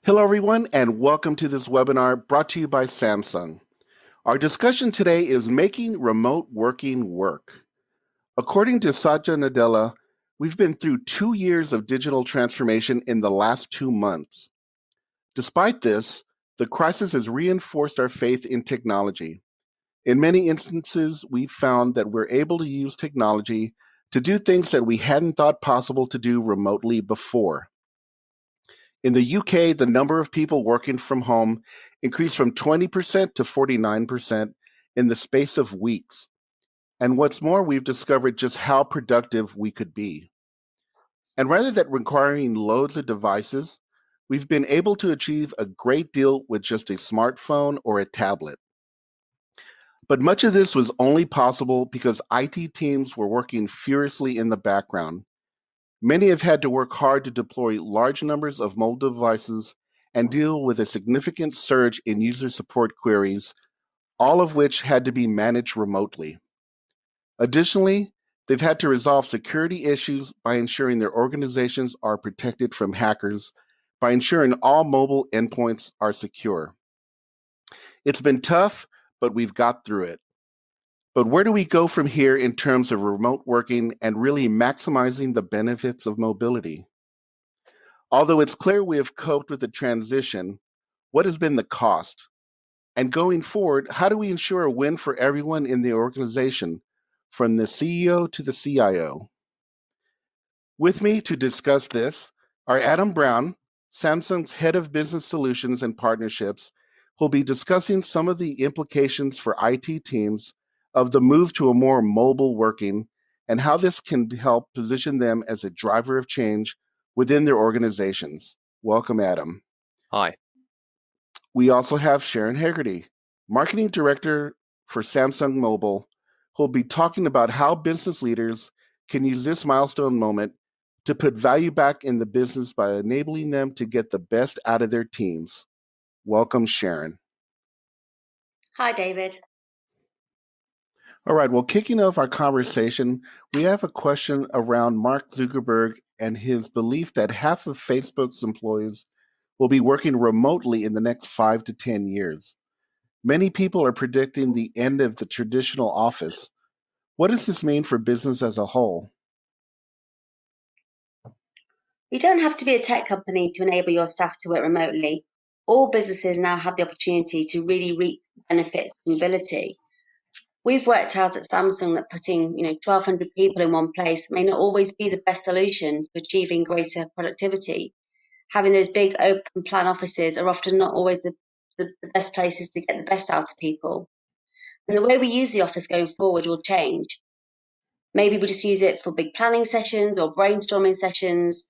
Hello, everyone, and welcome to this webinar brought to you by Samsung. Our discussion today is making remote working work. According to Satya Nadella, we've been through 2 years of digital transformation in the last 2 months. Despite this, the crisis has reinforced our faith in technology. In many instances, we've found that we're able to use technology to do things that we hadn't thought possible to do remotely before. In the UK, the number of people working from home increased from 20% to 49% in the space of weeks. And what's more, we've discovered just how productive we could be. And rather than requiring loads of devices, we've been able to achieve a great deal with just a smartphone or a tablet. But much of this was only possible because IT teams were working furiously in the background. Many have had to work hard to deploy large numbers of mobile devices and deal with a significant surge in user support queries, all of which had to be managed remotely. Additionally, they've had to resolve security issues by ensuring their organizations are protected from hackers, by ensuring all mobile endpoints are secure. It's been tough, but we've got through it. But where do we go from here in terms of remote working and really maximizing the benefits of mobility? Although it's clear we have coped with the transition, what has been the cost? And going forward, how do we ensure a win for everyone in the organization, from the CEO to the CIO? With me to discuss this are Adam Brown, Samsung's Head of Business Solutions and Partnerships, who'll be discussing some of the implications for IT teams of the move to a more mobile working and how this can help position them as a driver of change within their organizations. Welcome, Adam. Hi. We also have Sharon Hegarty, Marketing Director for Samsung Mobile, who will be talking about how business leaders can use this milestone moment to put value back in the business by enabling them to get the best out of their teams. Welcome, Sharon. Hi, David. All right, well, kicking off our conversation, we have a question around Mark Zuckerberg and his belief that half of Facebook's employees will be working remotely in the next 5 to 10 years. Many people are predicting the end of the traditional office. What does this mean for business as a whole? You don't have to be a tech company to enable your staff to work remotely. All businesses now have the opportunity to really reap benefits from mobility. We've worked out at Samsung that putting 1,200 people in one place may not always be the best solution for achieving greater productivity. Having those big open plan offices are often not always the best places to get the best out of people. And the way we use the office going forward will change. Maybe we just use it for big planning sessions or brainstorming sessions,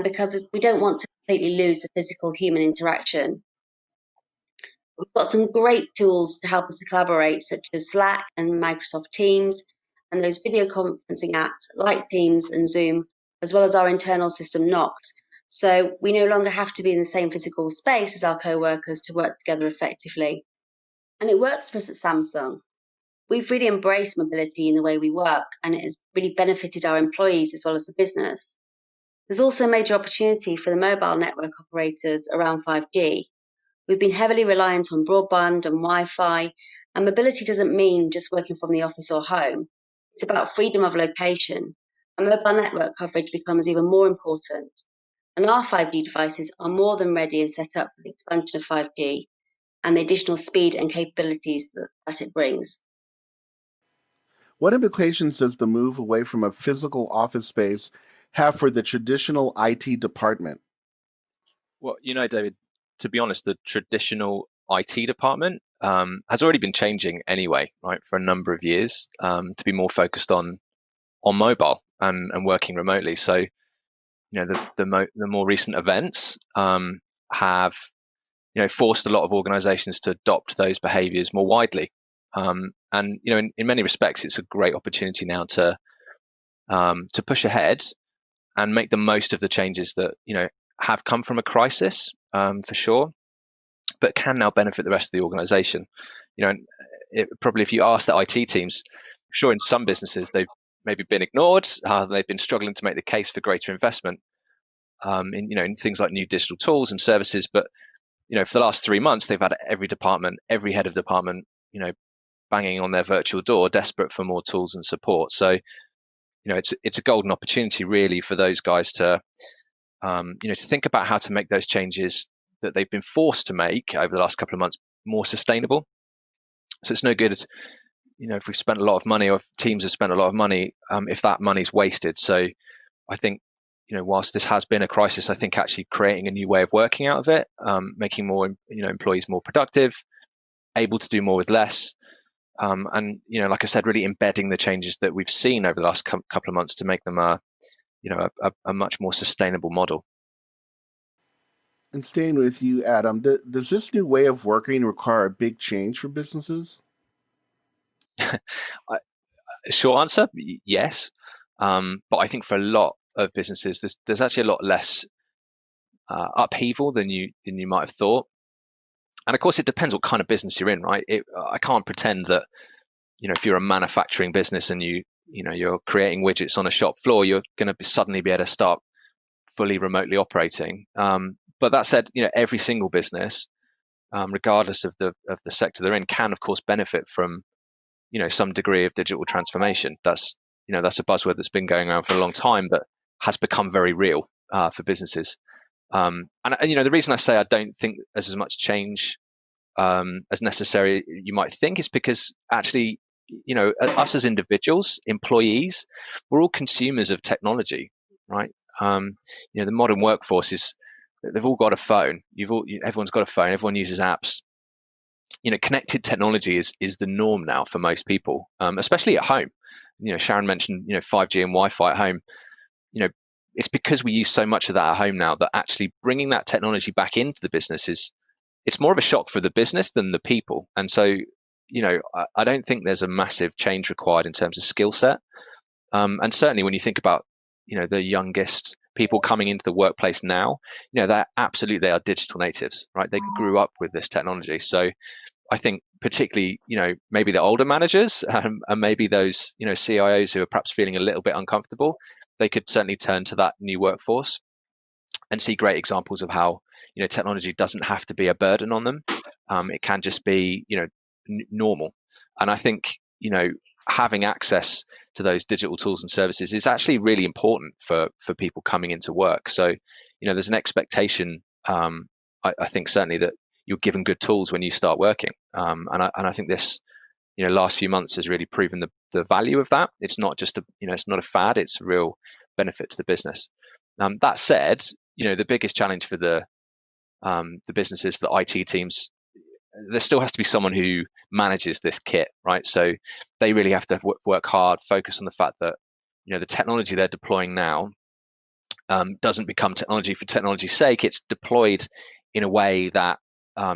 because we don't want to completely lose the physical human interaction. We've got some great tools to help us to collaborate, such as Slack and Microsoft Teams, and those video conferencing apps like Teams and Zoom, as well as our internal system Knox. So we no longer have to be in the same physical space as our co-workers to work together effectively. And it works for us at Samsung. We've really embraced mobility in the way we work, and it has really benefited our employees as well as the business. There's also a major opportunity for the mobile network operators around 5G. We've been heavily reliant on broadband and Wi-Fi, and mobility doesn't mean just working from the office or home. It's about freedom of location, and mobile network coverage becomes even more important. And our 5G devices are more than ready and set up for the expansion of 5G and the additional speed and capabilities that it brings. What implications does the move away from a physical office space have for the traditional IT department? Well, David, to be honest, the traditional IT department has already been changing anyway, right, for a number of years to be more focused on mobile and working remotely. So, the more recent events have forced a lot of organizations to adopt those behaviors more widely. And in many respects, it's a great opportunity now to push ahead and make the most of the changes that have come from a crisis, for sure, but can now benefit the rest of the organization. Probably if you ask the IT teams, I'm sure in some businesses they've maybe been ignored, they've been struggling to make the case for greater investment. in things like new digital tools and services. But for the last 3 months, they've had every head of department, banging on their virtual door, desperate for more tools and support. So it's a golden opportunity really for those guys to to think about how to make those changes that they've been forced to make over the last couple of months more sustainable. So it's no good, if we've spent a lot of money, or if teams have spent a lot of money, if that money's wasted. So I think, whilst this has been a crisis, I think actually creating a new way of working out of it, making more, employees more productive, able to do more with less, and like I said, really embedding the changes that we've seen over the last couple of months to make them a much more sustainable model. And staying with you, Adam, does this new way of working require a big change for businesses? Short answer, yes. But I think for a lot of businesses, there's actually a lot less upheaval than you might have thought. And of course, it depends what kind of business you're in, right? I can't pretend that if you're a manufacturing business and you're creating widgets on a shop floor, you're going to suddenly be able to start fully remotely operating. But that said, every single business, regardless of the sector they're in, can of course benefit from some degree of digital transformation. That's a buzzword that's been going around for a long time, but has become very real for businesses. And the reason I say I don't think there's as much change as necessary you might think is because actually, us as individuals, employees, we're all consumers of technology, right? The modern workforce they've all got a phone. Everyone's got a phone. Everyone uses apps. Connected technology is the norm now for most people, especially at home. Sharon mentioned 5G and Wi-Fi at home. It's because we use so much of that at home now that actually bringing that technology back into the business it's more of a shock for the business than the people. And so, I don't think there's a massive change required in terms of skill set. And certainly when you think about, the youngest people coming into the workplace now, they are digital natives, right? They grew up with this technology. So I think particularly, maybe the older managers and maybe those, CIOs who are perhaps feeling a little bit uncomfortable, they could certainly turn to that new workforce and see great examples of how, technology doesn't have to be a burden on them. It can just be, normal. And I think, having access to those digital tools and services is actually really important for people coming into work. So, there's an expectation, I think certainly that you're given good tools when you start working. And I think this, last few months has really proven the value of that. It's not just it's not a fad, it's a real benefit to the business. That said, the biggest challenge for the businesses, for the IT teams, there still has to be someone who manages this kit, right? So they really have to work hard, focus on the fact that, the technology they're deploying now doesn't become technology for technology's sake. It's deployed in a way that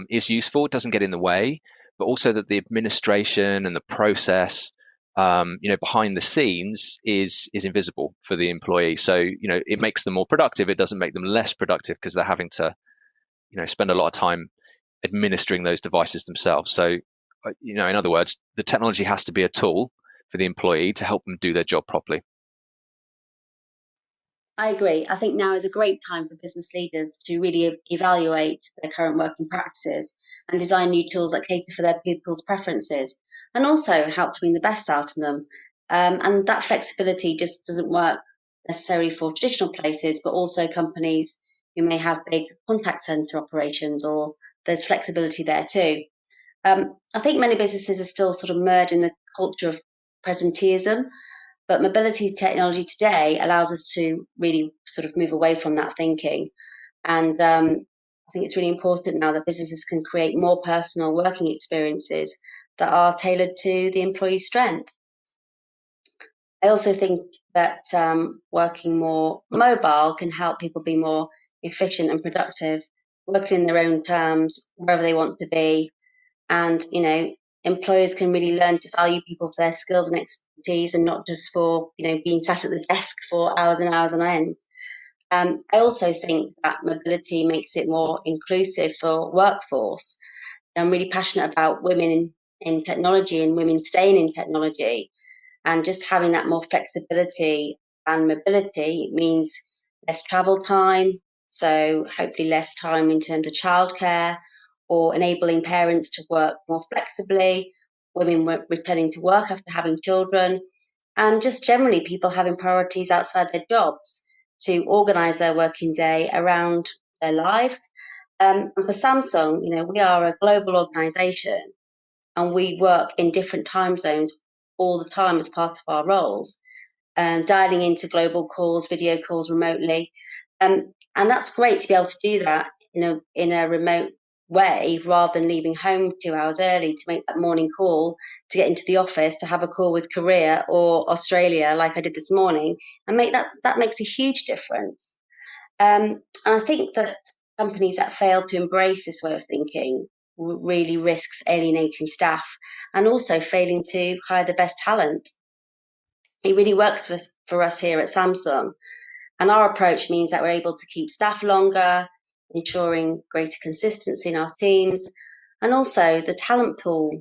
is useful, doesn't get in the way, but also that the administration and the process, behind the scenes is invisible for the employee. So, it makes them more productive. It doesn't make them less productive because they're having to, spend a lot of time administering those devices themselves. So, in other words, the technology has to be a tool for the employee to help them do their job properly. I agree. I think now is a great time for business leaders to really evaluate their current working practices and design new tools that cater for their people's preferences and also help to bring the best out of them. And that flexibility just doesn't work necessarily for traditional places, but also companies who may have big contact center operations, or there's flexibility there too. I think many businesses are still sort of merged in the culture of presenteeism, but mobility technology today allows us to really sort of move away from that thinking. And I think it's really important now that businesses can create more personal working experiences that are tailored to the employee's strength. I also think that working more mobile can help people be more efficient and productive, working in their own terms, wherever they want to be. And, employers can really learn to value people for their skills and expertise and not just for, being sat at the desk for hours and hours on end. I also think that mobility makes it more inclusive for workforce. I'm really passionate about women in technology and women staying in technology. And just having that more flexibility and mobility means less travel time, so hopefully less time in terms of childcare, or enabling parents to work more flexibly, women returning to work after having children, and just generally people having priorities outside their jobs to organise their working day around their lives. And for Samsung, we are a global organisation and we work in different time zones all the time as part of our roles, dialing into global calls, video calls remotely. And that's great to be able to do that in a remote way rather than leaving home 2 hours early to make that morning call to get into the office to have a call with Korea or Australia like I did this morning, and make that makes a huge difference. And I think that companies that fail to embrace this way of thinking really risks alienating staff and also failing to hire the best talent. It really works for us here at Samsung. And our approach means that we're able to keep staff longer, ensuring greater consistency in our teams. And also, the talent pool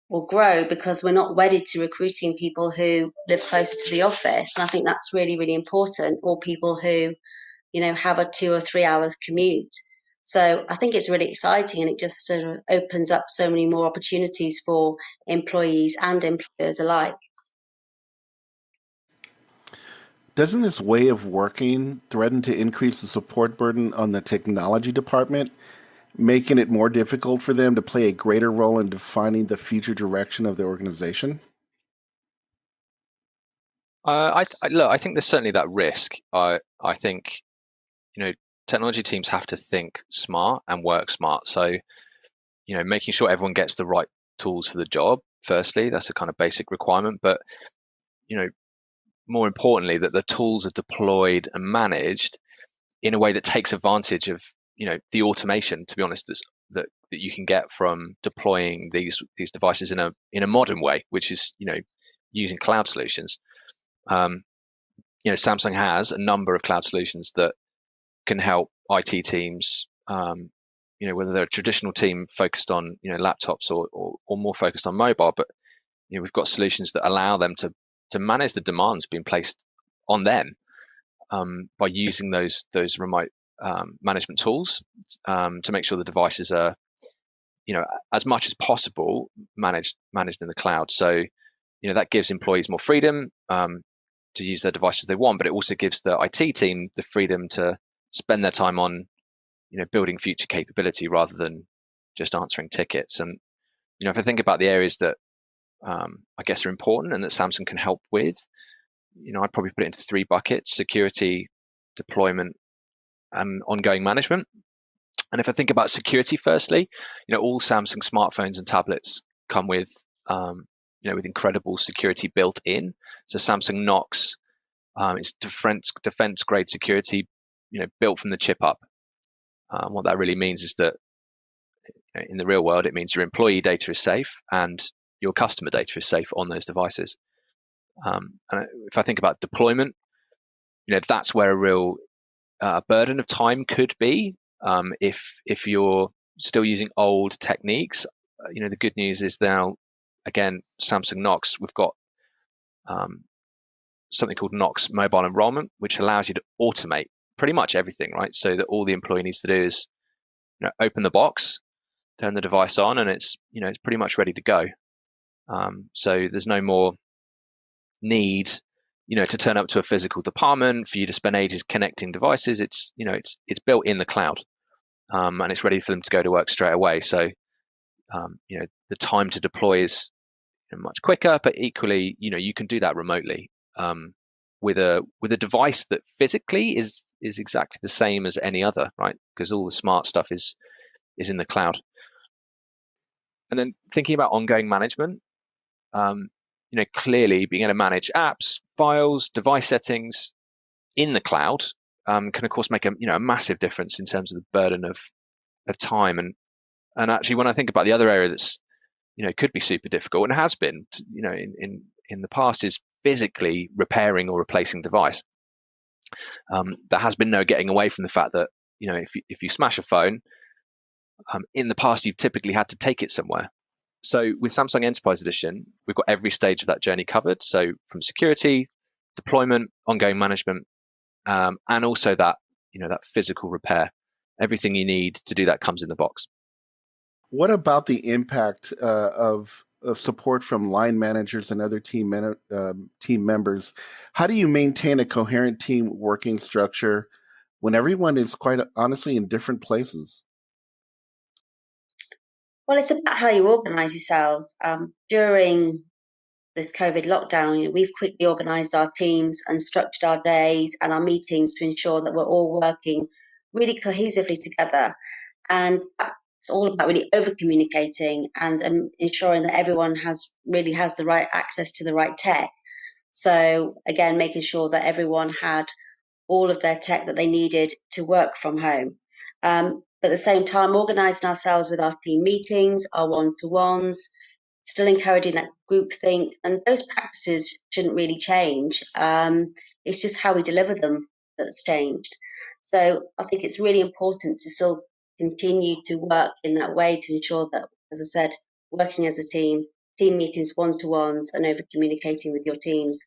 will grow because we're not wedded to recruiting people who live closer to the office. And I think that's really, really important, or people who, have a 2 or 3 hours commute. So I think it's really exciting, and it just sort of opens up so many more opportunities for employees and employers alike. Doesn't this way of working threaten to increase the support burden on the technology department, making it more difficult for them to play a greater role in defining the future direction of the organization? Look, I think there's certainly that risk. I think, technology teams have to think smart and work smart. So, making sure everyone gets the right tools for the job, firstly, that's a kind of basic requirement. But, more importantly, that the tools are deployed and managed in a way that takes advantage of, the automation, to be honest, that you can get from deploying these devices in a modern way, which is, using cloud solutions. Samsung has a number of cloud solutions that can help IT teams, whether they're a traditional team focused on, laptops or more focused on mobile, but we've got solutions that allow them to manage the demands being placed on them by using those remote management tools to make sure the devices are, as much as possible managed in the cloud. So, that gives employees more freedom to use their devices they want, but it also gives the IT team the freedom to spend their time on, building future capability rather than just answering tickets. And, if I think about the areas that I guess are important and that Samsung can help with, I'd probably put it into 3 buckets: security, deployment, and ongoing management. And if I think about security, firstly, all Samsung smartphones and tablets come with, with incredible security built in. So Samsung Knox is defense grade security, built from the chip up. What that really means is that in the real world, it means your employee data is safe and your customer data is safe on those devices. And if I think about deployment, that's where a real burden of time could be if you're still using old techniques. The good news is now, again, Samsung Knox, we've got something called Knox Mobile Enrollment, which allows you to automate pretty much everything, right? So that all the employee needs to do is open the box, turn the device on, and it's pretty much ready to go. So there's no more need to turn up to a physical department for you to spend ages connecting devices. It's built in the cloud, and it's ready for them to go to work straight away. So the time to deploy is much quicker, but equally you can do that remotely with a device that physically is exactly the same as any other, right? Because all the smart stuff is in the cloud. And then thinking about ongoing management, clearly being able to manage apps, files, device settings in the cloud can of course make a massive difference in terms of the burden of time. And actually, when I think about the other area that's could be super difficult and has been in the past, is physically repairing or replacing device. There has been no getting away from the fact that if you smash a phone, in the past you've typically had to take it somewhere. So with Samsung Enterprise Edition, we've got every stage of that journey covered. So from security, deployment, ongoing management, and also that that physical repair. Everything you need to do that comes in the box. What about the impact of support from line managers and other team members? How do you maintain a coherent team working structure when everyone is quite honestly in different places? Well, it's about how you organise yourselves. During this COVID lockdown, we've quickly organised our teams and structured our days and our meetings to ensure that we're all working really cohesively together. And it's all about really over communicating and ensuring that everyone really has the right access to the right tech. So again, making sure that everyone had all of their tech that they needed to work from home. But at the same time, organising ourselves with our team meetings, our one-to-ones, still encouraging that group think, and those practices shouldn't really change. It's just how we deliver them that's changed. So I think it's really important to still continue to work in that way to ensure that, as I said, working as a team meetings, one-to-ones, and over communicating with your teams.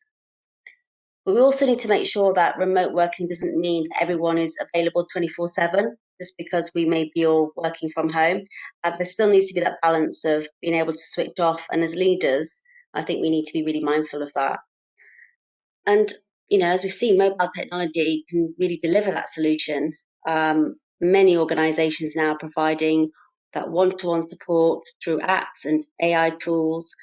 But we also need to make sure that remote working doesn't mean that everyone is available 24/7 just because we may be all working from home. There still needs to be that balance of being able to switch off. And as leaders, I think we need to be really mindful of that. And, as we've seen, mobile technology can really deliver that solution. Many organizations now are providing that one-to-one support through apps and AI tools.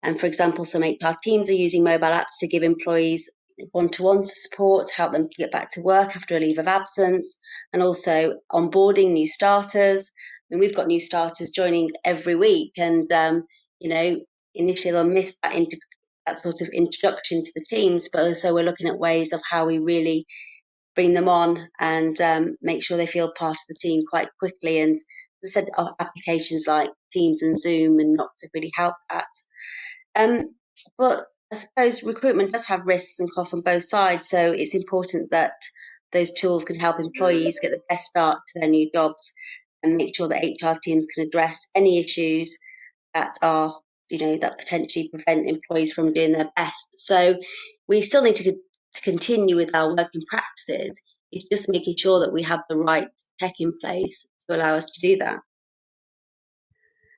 And for example, some HR teams are using mobile apps to give employees one-to-one support, help them to get back to work after a leave of absence, and also onboarding new starters. I mean, we've got new starters joining every week, and initially they'll miss that sort of introduction to the teams, but also we're looking at ways of how we really bring them on and make sure they feel part of the team quite quickly. And as I said, applications like Teams and Zoom and not to really help that. But I suppose recruitment does have risks and costs on both sides, so it's important that those tools can help employees get the best start to their new jobs and make sure that HR teams can address any issues that are, that potentially prevent employees from doing their best. So we still need to continue with our working practices. It's just making sure that we have the right tech in place to allow us to do that.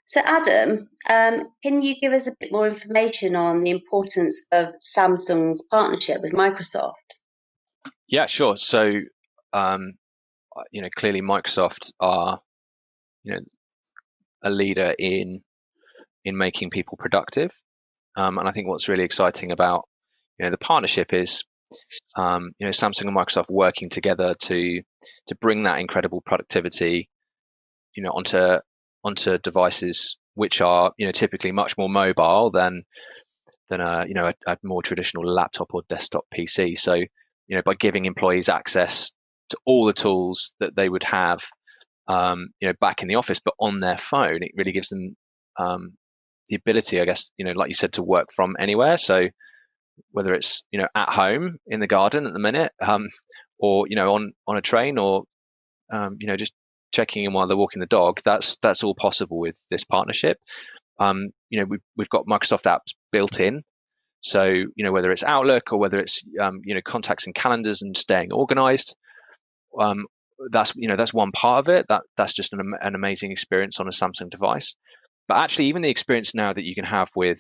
So, Adam, can you give us a bit more information on the importance of Samsung's partnership with Microsoft? Yeah, sure. So, clearly Microsoft are, a leader in making people productive. And I think what's really exciting about, the partnership is, Samsung and Microsoft working together to bring that incredible productivity, onto devices which are, typically much more mobile than a more traditional laptop or desktop PC. So, by giving employees access to all the tools that they would have, back in the office, but on their phone, it really gives them the ability, I guess, like you said, to work from anywhere. So whether it's, at home in the garden at the minute, or, on a train, or, just checking in while they're walking the dog, that's all possible with this partnership. We've got Microsoft apps built in. So, whether it's Outlook or whether it's, contacts and calendars and staying organized, that's one part of it. That's just an amazing experience on a Samsung device. But actually, even the experience now that you can have with,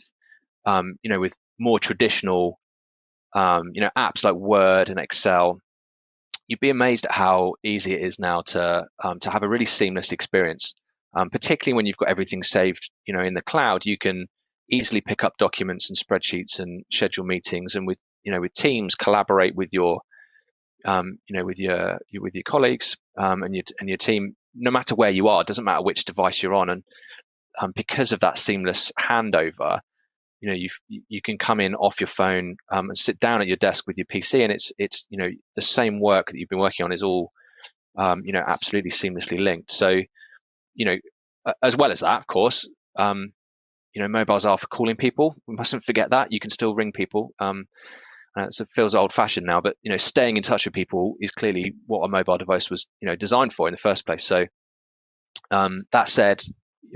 with more traditional, apps like Word and Excel, you'd be amazed at how easy it is now to have a really seamless experience. Particularly when you've got everything saved, in the cloud, you can easily pick up documents and spreadsheets and schedule meetings, and with Teams, collaborate with your with your colleagues and your team, no matter where you are. It doesn't matter which device you're on, and because of that seamless handover, you can come in off your phone and sit down at your desk with your PC, and it's the same work that you've been working on is all absolutely seamlessly linked. So as well as that, of course, mobiles are for calling people. We mustn't forget that. You can still ring people. It feels old-fashioned now, but staying in touch with people is clearly what a mobile device was designed for in the first place. So that said,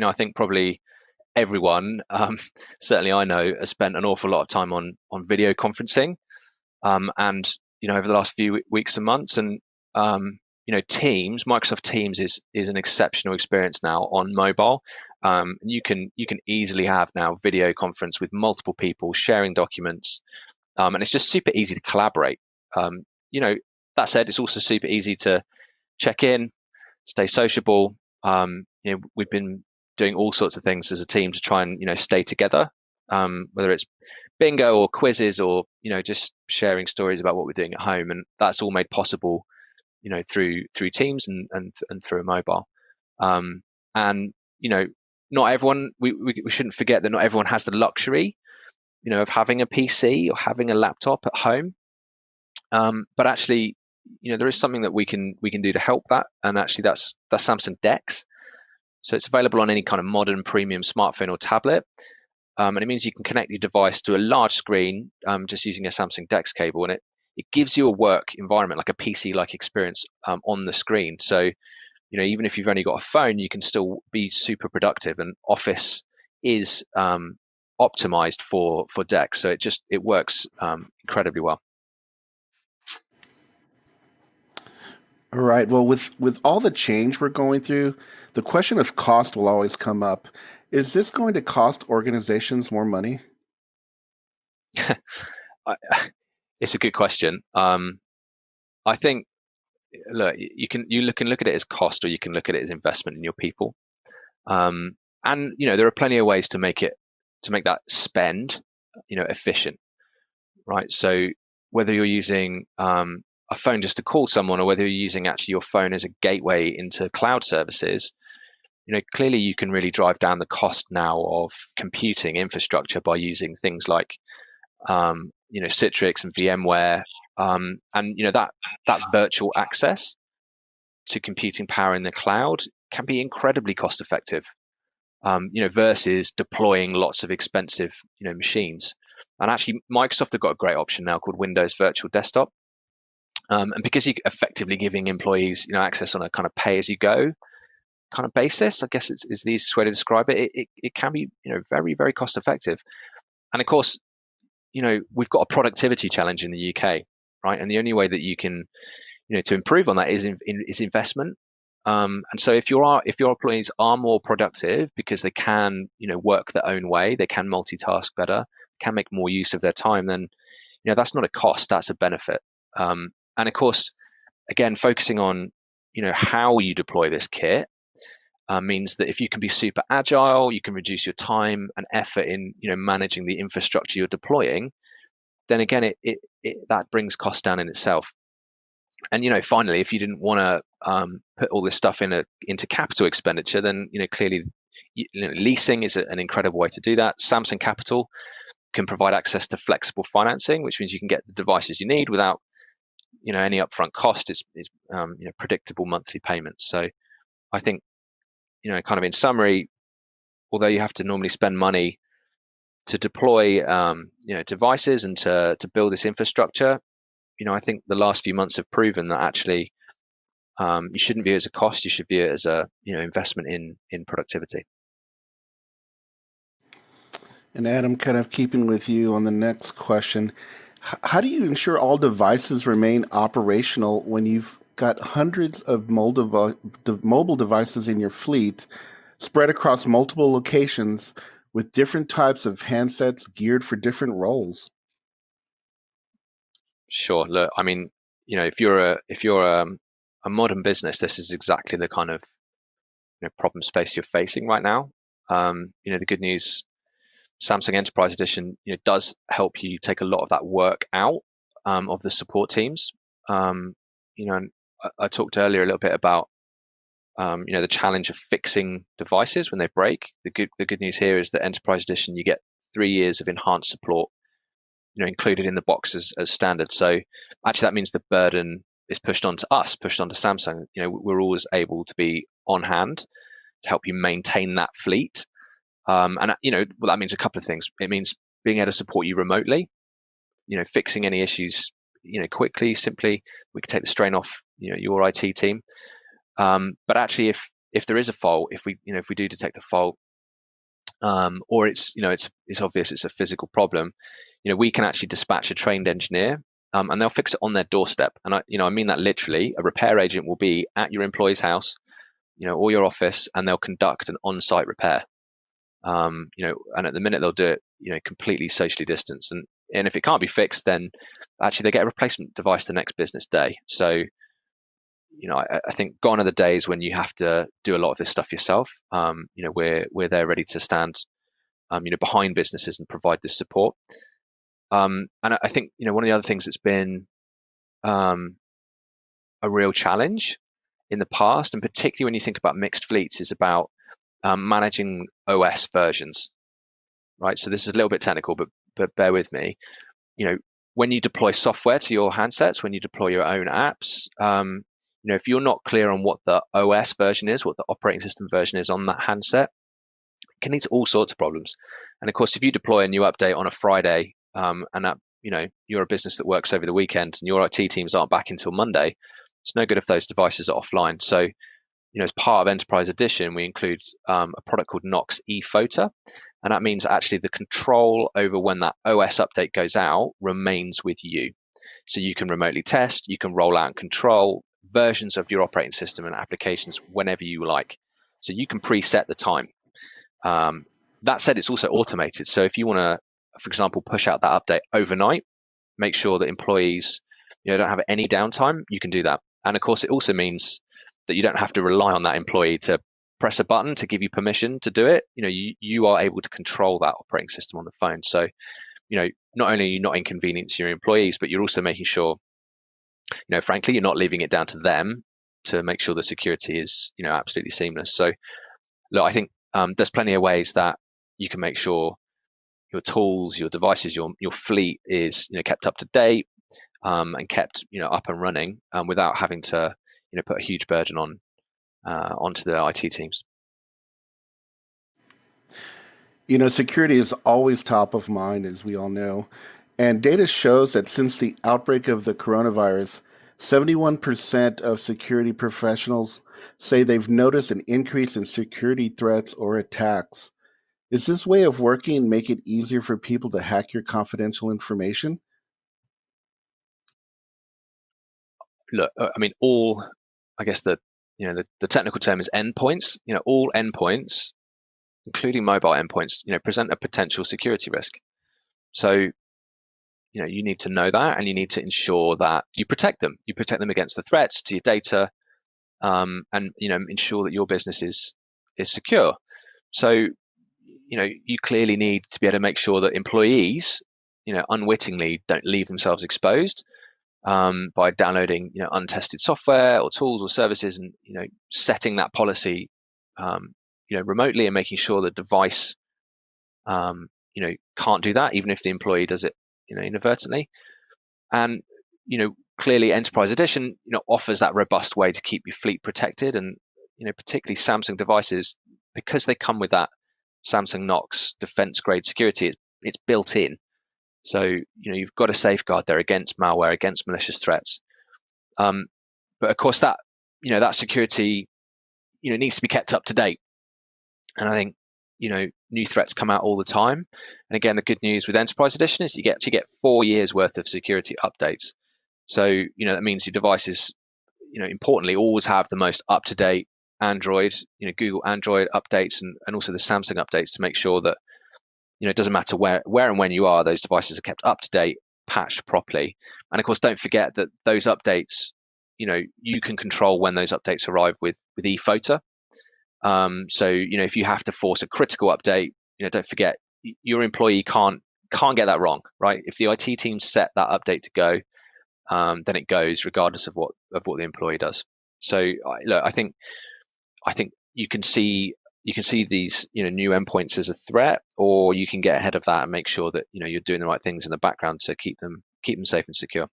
I think probably everyone, certainly I know, has spent an awful lot of time on video conferencing, and over the last few weeks and months. And Teams, Microsoft Teams is an exceptional experience now on mobile. And you can easily have now video conference with multiple people sharing documents, and it's just super easy to collaborate. That said, it's also super easy to check in, stay sociable. We've been doing all sorts of things as a team to try and stay together, whether it's bingo or quizzes or just sharing stories about what we're doing at home, and that's all made possible through Teams and through a mobile. And not everyone, we shouldn't forget that not everyone has the luxury of having a PC or having a laptop at home, but actually there is something that we can do to help that, and actually that's Samsung DeX. So it's available on any kind of modern premium smartphone or tablet, and it means you can connect your device to a large screen just using a Samsung DeX cable, and it gives you a work environment, like a PC-like experience on the screen. So even if you've only got a phone, you can still be super productive, and Office is optimized for DeX, so it works incredibly well. All right. Well, with all the change we're going through, the question of cost will always come up. Is this going to cost organizations more money? It's a good question. I think, look, you can look at it as cost, or you can look at it as investment in your people. And there are plenty of ways to make that spend efficient, right? So whether you're using a phone just to call someone, or whether you're using actually your phone as a gateway into cloud services, clearly you can really drive down the cost now of computing infrastructure by using things like Citrix and VMware, and that virtual access to computing power in the cloud can be incredibly cost effective, versus deploying lots of expensive machines. And actually Microsoft have got a great option now called Windows Virtual Desktop, and because you're effectively giving employees access on a kind of pay as you go kind of basis, I guess is the easiest way to describe it. It can be very, very cost effective. And of course, we've got a productivity challenge in the UK, right? And the only way that you can to improve on that is investment. And so if your employees are more productive because they can work their own way, they can multitask better, can make more use of their time, then that's not a cost, that's a benefit. And of course, again, focusing on how you deploy this kit means that if you can be super agile, you can reduce your time and effort in managing the infrastructure you're deploying, then again that brings cost down in itself. And finally, if you didn't want to put all this stuff into capital expenditure, then clearly leasing is an incredible way to do that. Samsung Capital can provide access to flexible financing, which means you can get the devices you need without any upfront cost. It's predictable monthly payments. So I think kind of in summary, although you have to normally spend money to deploy devices and to build this infrastructure, I think the last few months have proven that actually you shouldn't view it as a cost. You should view it as a investment in productivity. And Adam, kind of keeping with you on the next question, how do you ensure all devices remain operational when you've got hundreds of mobile devices in your fleet spread across multiple locations with different types of handsets geared for different roles? Sure. Look, I mean, if you're a modern business, this is exactly the kind of problem space you're facing right now. The good news, Samsung Enterprise Edition does help you take a lot of that work out of the support teams. And I talked earlier a little bit about the challenge of fixing devices when they break. The good news here is that Enterprise Edition, you get 3 years of enhanced support included in the box as standard. So actually that means the burden is pushed onto Samsung. We're always able to be on hand to help you maintain that fleet. And well, that means a couple of things. It means being able to support you remotely, fixing any issues quickly, simply. We can take the strain off your IT team. But actually if there is a fault, if we do detect a fault, or it's obvious it's a physical problem, we can actually dispatch a trained engineer and they'll fix it on their doorstep. And I mean that literally. A repair agent will be at your employee's house, or your office, and they'll conduct an on-site repair. And at the minute they'll do it, completely socially distanced. And if it can't be fixed, then actually they get a replacement device the next business day. So, I think gone are the days when you have to do a lot of this stuff yourself. We're there ready to stand, behind businesses and provide this support. And I think, one of the other things that's been a real challenge in the past, and particularly when you think about mixed fleets, is about managing OS versions, right? So this is a little bit technical, but bear with me. When you deploy software to your handsets, when you deploy your own apps, if you're not clear on what the OS version is, what the operating system version is on that handset, it can lead to all sorts of problems. And of course, if you deploy a new update on a Friday, and that, you're a business that works over the weekend and your IT teams aren't back until Monday, it's no good if those devices are offline. So, as part of Enterprise Edition, we include a product called Knox eFota, and that means actually the control over when that OS update goes out remains with you. So you can remotely test, you can roll out and control versions of your operating system and applications whenever you like. So you can preset the time. That said, it's also automated. So if you want to, for example, push out that update overnight, make sure that employees don't have any downtime, you can do that. And of course, it also means that you don't have to rely on that employee to press a button to give you permission to do it. You are able to control that operating system on the phone. So, not only are you not inconveniencing your employees, but you're also making sure, frankly, you're not leaving it down to them to make sure the security is, absolutely seamless. So, look, I think there's plenty of ways that you can make sure your tools, your devices, your fleet is, kept up to date, and kept, up and running, without having to, put a huge burden onto the IT teams. Security is always top of mind, as we all know. And data shows that since the outbreak of the coronavirus, 71% of security professionals say they've noticed an increase in security threats or attacks. Is this way of working make it easier for people to hack your confidential information? Look, I guess the technical term is endpoints. All endpoints, including mobile endpoints, present a potential security risk. So, you need to know that, and you need to ensure that you protect them. You protect them against the threats to your data, and ensure that your business is secure. So, you clearly need to be able to make sure that employees, unwittingly don't leave themselves exposed by downloading, untested software or tools or services, and setting that policy, remotely, and making sure the device, can't do that, even if the employee does it, inadvertently. And clearly, Enterprise Edition, offers that robust way to keep your fleet protected, and particularly Samsung devices, because they come with that Samsung Knox defense grade security. It's built in. So, you've got to safeguard there against malware, against malicious threats. But of course, that security, needs to be kept up to date. And I think, new threats come out all the time. And again, the good news with Enterprise Edition is you get 4 years worth of security updates. So, that means your devices, importantly, always have the most up-to-date Android, Google Android updates, and also the Samsung updates, to make sure that, it doesn't matter where and when you are, those devices are kept up to date, patched properly. And of course, don't forget that those updates, you can control when those updates arrive with eFota. So, if you have to force a critical update, don't forget your employee can't get that wrong, right? If the IT team set that update to go, then it goes regardless of what the employee does. So, I think you can see these new endpoints as a threat, or you can get ahead of that and make sure that you're doing the right things in the background to keep them safe and secure.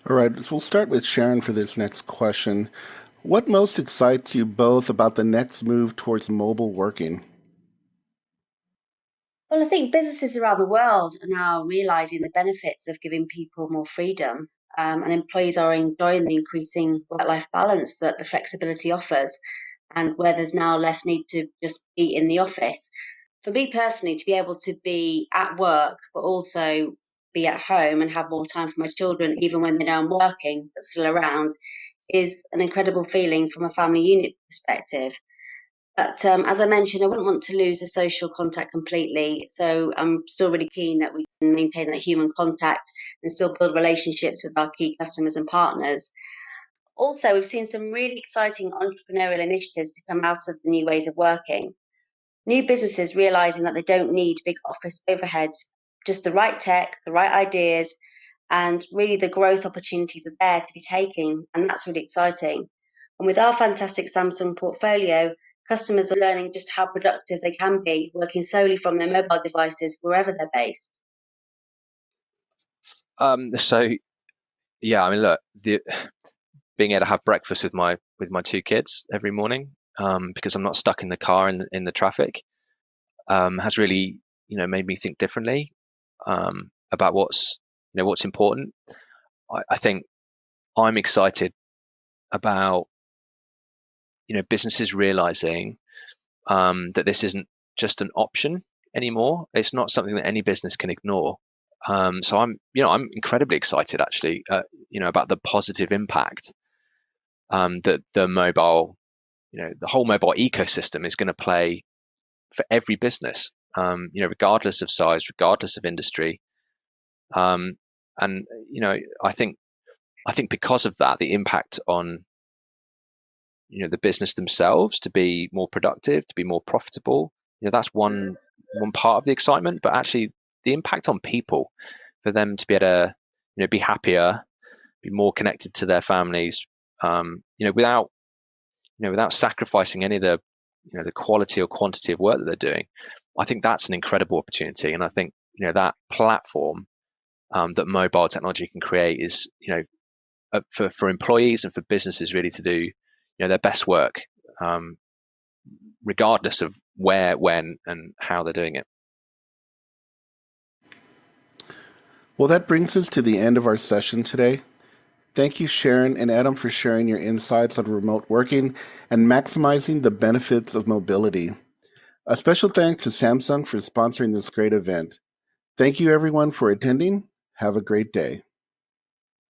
All right, so we'll start with Sharon for this next question. What most excites you both about the next move towards mobile working? Well, I think businesses around the world are now realizing the benefits of giving people more freedom, and employees are enjoying the increasing work-life balance that the flexibility offers, and where there's now less need to just be in the office. For me personally, to be able to be at work, but also be at home and have more time for my children, even when they know I'm working but still around, is an incredible feeling from a family unit perspective. But as I mentioned, I wouldn't want to lose the social contact completely. So I'm still really keen that we can maintain that human contact and still build relationships with our key customers and partners. Also, we've seen some really exciting entrepreneurial initiatives to come out of the new ways of working. New businesses realizing that they don't need big office overheads, just the right tech, the right ideas, and really the growth opportunities are there to be taken. And that's really exciting. And with our fantastic Samsung portfolio, customers are learning just how productive they can be working solely from their mobile devices wherever they're based. So yeah, I mean, look, being able to have breakfast with my two kids every morning, because I'm not stuck in the car in the traffic, has really, made me think differently about what's important. I think I'm excited about businesses realizing that this isn't just an option anymore. It's not something that any business can ignore. So I'm incredibly excited actually, about the positive impact that the mobile, the whole mobile ecosystem is going to play for every business, regardless of size, regardless of industry. And I think because of that, the impact on the business themselves to be more productive, to be more profitable, that's one part of the excitement. But actually, the impact on people, for them to be able to be happier, be more connected to their families, without sacrificing any of the the quality or quantity of work that they're doing. I think that's an incredible opportunity, and I think that platform that mobile technology can create is for employees and for businesses really to do their best work, regardless of where, when, and how they're doing it. Well, that brings us to the end of our session today. Thank you, Sharon and Adam, for sharing your insights on remote working and maximizing the benefits of mobility. A special thanks to Samsung for sponsoring this great event. Thank you, everyone, for attending. Have a great day.